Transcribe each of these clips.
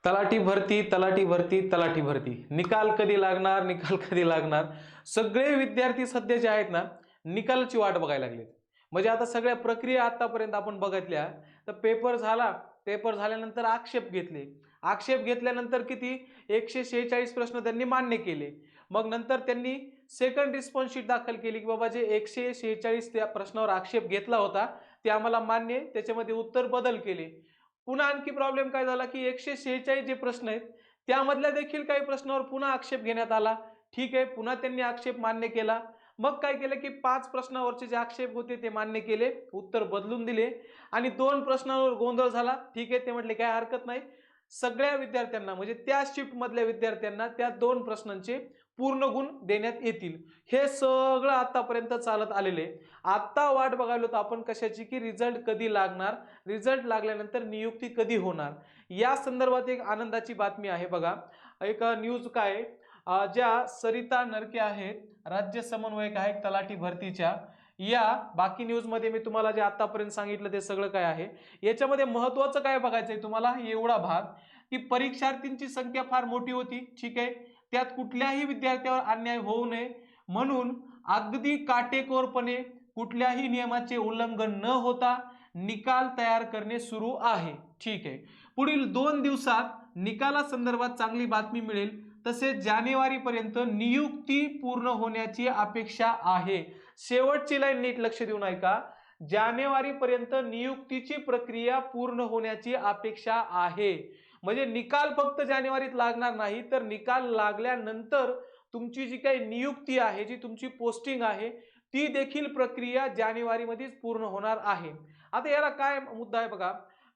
तलाठी भरती, तलाठी भरती, तलाठी भरती, निकाल कधी लागणार, निकाल कधी लागणार. सगळे विद्यार्थी सध्या जे आहेत ना, निकालाची वाट बघायला लागलेत. म्हणजे आता सगळ्या प्रक्रिया आतापर्यंत आपण बघितल्या तर पेपर झाला, पेपर झाल्यानंतर आक्षेप घेतले, आक्षेप घेतल्यानंतर किती 146 प्रश्न त्यांनी मान्य केले. मग नंतर त्यांनी सेकंड रिस्पॉन्स शीट दाखल केली की बाबा जे 146 त्या प्रश्नावर आक्षेप घेतला होता ते आम्हाला मान्य, त्याच्यामध्ये उत्तर बदल केले. पुन्हा आणखी प्रॉब्लेम काय झाला की 146 जे प्रश्न आहेत त्यामधल्या देखील काही प्रश्नावर पुन्हा आक्षेप घेण्यात आला. ठीक आहे, पुन्हा त्यांनी आक्षेप मान्य केला. मग काय केलं की 5 प्रश्नावरचे जे आक्षेप होते ते मान्य केले, उत्तर बदलून दिले. आणि 2 प्रश्नांवर गोंधळ झाला. ठीक आहे, ते म्हटले काय हरकत नाही, सगळ्या विद्यार्थ्यांना म्हणजे त्या शिफ्ट मधल्या विद्यार्थ्यांना त्या 2 प्रश्नांचे पूर्ण गुण देण्यात येतील. हे सगळं आतापर्यंत चालत आलेले. आता वाट बघायलो तर आपण कशाची की रिझल्ट कधी लागणार, रिझल्ट लागल्यानंतर नियुक्ती कधी होणार. या संदर्भात एक आनंदाची बातमी आहे बघा. एक न्यूज काय ज्या सरिता नरके आहेत, राज्य समन्वयक आहेत तलाठी भरतीच्या, या बाकी न्यूज मध्ये मी तुम्हाला जे आतापर्यंत सांगितलं ते सगळं काय आहे. याच्यामध्ये महत्त्वाचं काय बघायचंय तुम्हाला, एवढा भाग की परीक्षार्थींची संख्या फार मोठी होती. ठीक आहे, त्यात कुठल्याही विद्यार्थ्यावर अन्याय होऊ नये म्हणून अगदी काटेकोरपणे कुठल्याही नियमाचे उल्लंघन न होता निकाल तयार करणे सुरू आहे. ठीक आहे, पुढील 2 दिवसात निकाला संदर्भात चांगली बातमी मिळेल. तसेच जानेवारी पर्यंत नियुक्ती पूर्ण होण्याची अपेक्षा आहे. शेवटची लाईन नीट लक्ष देऊन ऐका. जानेवारी पर्यंत नियुक्तीची प्रक्रिया पूर्ण होण्याची अपेक्षा आहे. म्हणजे निकाल फक्त जानेवारीत लागणार नाही, तर निकाल लागल्यानंतर तुमची जी काही नियुक्ती आहे, जी तुमची पोस्टिंग आहे, ती देखील प्रक्रिया जानेवारी मध्येच पूर्ण होणार आहे. आता याला काय मुद्दा आहे बघा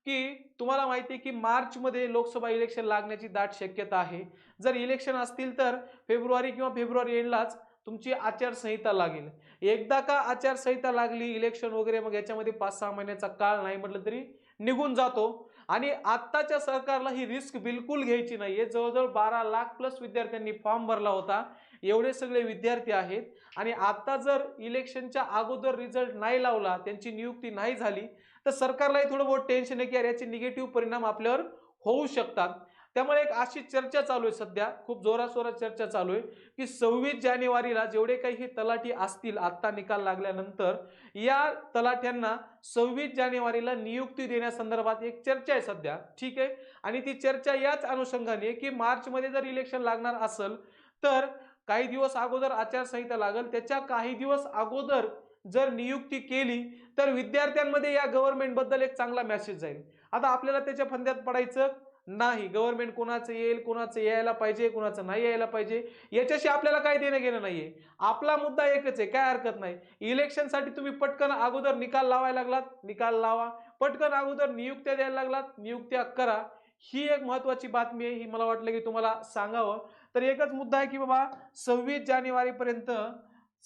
की तुम्हाला माहिती आहे की मार्च मध्ये लोकसभा इलेक्शन लागण्याची दाट शक्यता आहे. जर इलेक्शन असतील तर फेब्रुवारी किंवा फेब्रुवारी एंडलाच तुमची आचारसंहिता लागेल. एकदा का आचारसंहिता लागली, इलेक्शन वगैरे, मग याच्यामध्ये 5-6 महिन्याचा काळ नाही म्हटलं तरी निघून जातो. आणि आत्ताच्या सरकारला ही रिस्क बिलकुल घ्यायची नाहीये. जवळजवळ 12 लाख प्लस विद्यार्थ्यांनी फॉर्म भरला होता. एवढे सगळे विद्यार्थी आहेत आणि आता जर इलेक्शनच्या अगोदर रिझल्ट नाही लावला, त्यांची नियुक्ती नाही झाली, तर सरकारलाही थोडं बहुत टेन्शन आहे की याचे निगेटिव्ह परिणाम आपल्यावर होऊ शकतात. त्यामुळे एक अशी चर्चा चालू आहे सध्या, खूप जोराशोरात चर्चा चालू आहे की 26 जानेवारीला जेवढे काही हे तलाठी असतील आता निकाल लागल्यानंतर, या तलाठ्यांना 26 जानेवारीला नियुक्ती देण्यासंदर्भात एक चर्चा आहे सध्या. ठीक आहे, आणि ती चर्चा याच अनुषंगाने की मार्च मध्ये जर इलेक्शन लागणार असेल तर काही दिवस अगोदर आचारसंहिता लागेल, त्याच्या काही दिवस अगोदर जर नियुक्ती केली तर विद्यार्थ्यांमध्ये या गव्हर्नमेंट बद्दल एक चांगला मेसेज जाईल. आता आपल्याला त्याच्या फंद्यात पडायचं नाही. गव्हर्नमेंट कोणाचं येईल, कोणाचं यायला पाहिजे, कोणाचं नाही यायला पाहिजे, याच्याशी आपल्याला काही देणं घेणं नाहीये. आपला मुद्दा एकच आहे, काय हरकत नाही, इलेक्शनसाठी तुम्ही पटकन अगोदर निकाल लावायला लागलात, निकाल लावा. पटकन अगोदर नियुक्त्या द्यायला लागलात, नियुक्त्या करा. ही एक महत्वाची बातमी आहे, ही मला वाटलं की तुम्हाला सांगावं. तर एकच मुद्दा आहे की बाबा 26 जानेवारी पर्यंत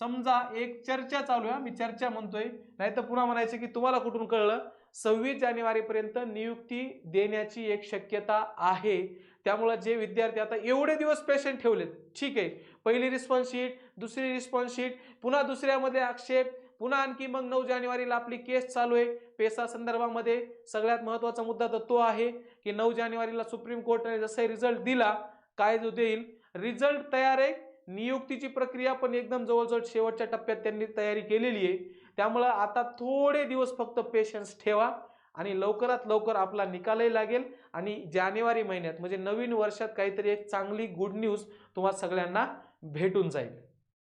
समजा एक चर्चा चालू आहे, मी चर्चा म्हणतोय, नाही तर पुन्हा म्हणायचं की तुम्हाला कुठून कळलं, 26 जानेवारी पर्यंत नियुक्ती देण्याची एक शक्यता आहे. त्यामुळे जे विद्यार्थी आता एवढे दिवस पेशंट ठेवलेत, ठीक आहे, पहिली रिस्पॉन्स शीट, दुसरी रिस्पॉन्स शीट, पुन्हा दुसऱ्यामध्ये आक्षेप, पुन्हा आणखी मग 9 जानेवारीला आपली केस चालू आहे पेसा संदर्भामध्ये. सगळ्यात महत्वाचा मुद्दा तर तो आहे की 9 जानेवारीला सुप्रीम कोर्टाने जसा रिझल्ट दिला, काय जो देईल, रिझल्ट तयार आहे, नियुक्तीची प्रक्रिया पण एकदम जवळजवळ शेवटच्या टप्प्यात त्यांनी तयारी केलेली आहे. त्यामुळे आता थोडे दिवस फक्त पेशन्स ठेवा आणि लवकरात लवकर आपला निकालही लागेल आणि जानेवारी महिन्यात म्हणजे नवीन वर्षात काहीतरी एक चांगली गुड न्यूज तुम्हाला सगळ्यांना भेटून जाईल.